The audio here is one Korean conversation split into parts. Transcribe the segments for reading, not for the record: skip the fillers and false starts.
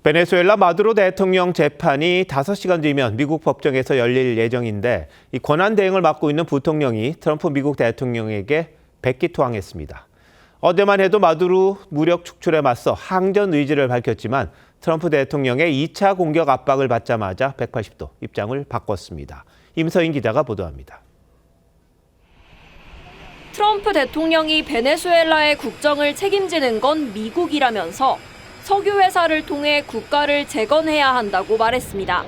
베네수엘라 마두로 대통령 재판이 5시간 뒤면 미국 법정에서 열릴 예정인데 이 권한 대행을 맡고 있는 부통령이 트럼프 미국 대통령에게 백기투항했습니다. 어제만 해도 마두로 무력 축출에 맞서 항전 의지를 밝혔지만 트럼프 대통령의 2차 공격 압박을 받자마자 180도 입장을 바꿨습니다. 임서인 기자가 보도합니다. 트럼프 대통령이 베네수엘라의 국정을 책임지는 건 미국이라면서 석유 회사를 통해 국가를 재건해야 한다고 말했습니다.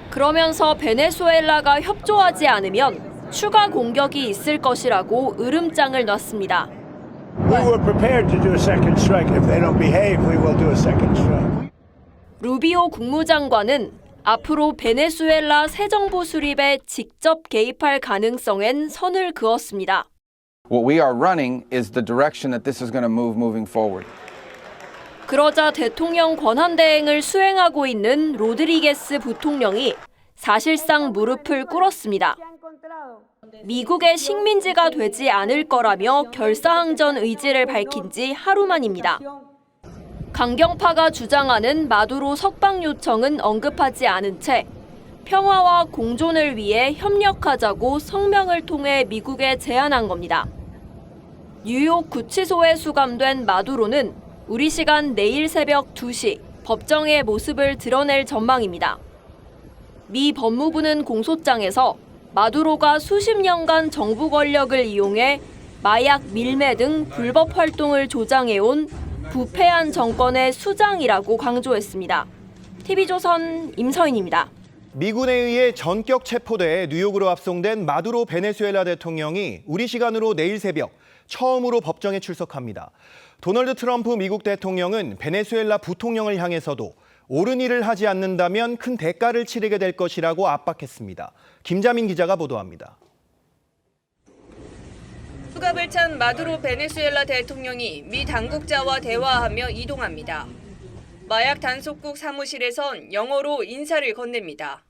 그러면서 베네수엘라가 협조하지 않으면 추가 공격이 있을 것이라고 으름장을 놨습니다. We were prepared to do a second strike. If they don't behave, we will do a second strike. 루비오 국무장관은 앞으로 베네수엘라 새 정부 수립에 직접 개입할 가능성엔 선을 그었습니다. What we are running is the direction that this is going to move moving forward. 그러자 대통령 권한대행을 수행하고 있는 로드리게스 부통령이 사실상 무릎을 꿇었습니다. 미국의 식민지가 되지 않을 거라며 결사항전 의지를 밝힌 지 하루 만입니다. 강경파가 주장하는 마두로 석방 요청은 언급하지 않은 채 평화와 공존을 위해 협력하자고 성명을 통해 미국에 제안한 겁니다. 뉴욕 구치소에 수감된 마두로는 우리 시간 내일 새벽 2시 법정의 모습을 드러낼 전망입니다. 미 법무부는 공소장에서 마두로가 수십 년간 정부 권력을 이용해 마약 밀매 등 불법 활동을 조장해온 부패한 정권의 수장이라고 강조했습니다. TV조선 임서인입니다. 미군에 의해 전격 체포돼 뉴욕으로 압송된 마두로 베네수엘라 대통령이 우리 시간으로 내일 새벽 처음으로 법정에 출석합니다. 도널드 트럼프 미국 대통령은 베네수엘라 부통령을 향해서도 옳은 일을 하지 않는다면 큰 대가를 치르게 될 것이라고 압박했습니다. 김자민 기자가 보도합니다. 수갑을 찬 마두로 베네수엘라 대통령이 미 당국자와 대화하며 이동합니다. 마약 단속국 사무실에선 영어로 인사를 건넵니다.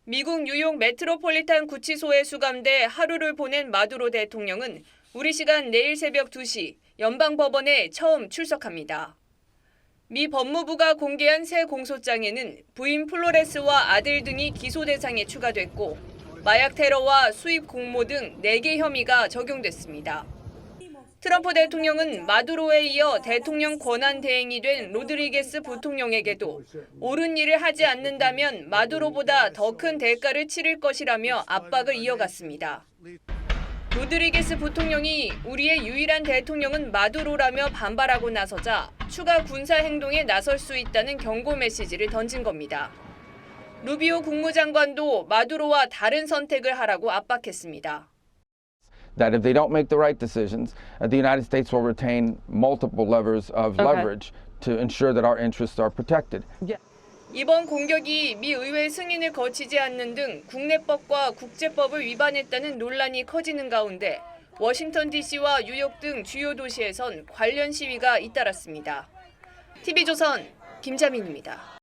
미국 뉴욕 메트로폴리탄 구치소에 수감돼 하루를 보낸 마두로 대통령은 우리 시간 내일 새벽 2시 연방법원에 처음 출석합니다. 미 법무부가 공개한 새 공소장에는 부인 플로레스와 아들 등이 기소 대상에 추가됐고 마약 테러와 수입 공모 등 4개 혐의가 적용됐습니다. 트럼프 대통령은 마두로에 이어 대통령 권한 대행이 된 로드리게스 부통령에게도 옳은 일을 하지 않는다면 마두로보다 더 큰 대가를 치를 것이라며 압박을 이어갔습니다. 로드리게스 부통령이 우리의 유일한 대통령은 마두로라며 반발하고 나서자 추가 군사 행동에 나설 수 있다는 경고 메시지를 던진 겁니다. 루비오 국무장관도 마두로와 다른 선택을 하라고 압박했습니다. That if they don't make the right decisions, the United States will retain multiple levers of leverage to ensure that our interests are protected. 이번 공격이 미 의회 승인을 거치지 않는 등 국내법과 국제법을 위반했다는 논란이 커지는 가운데 워싱턴 DC와 뉴욕 등 주요 도시에선 관련 시위가 잇따랐습니다. TV조선 김자민입니다.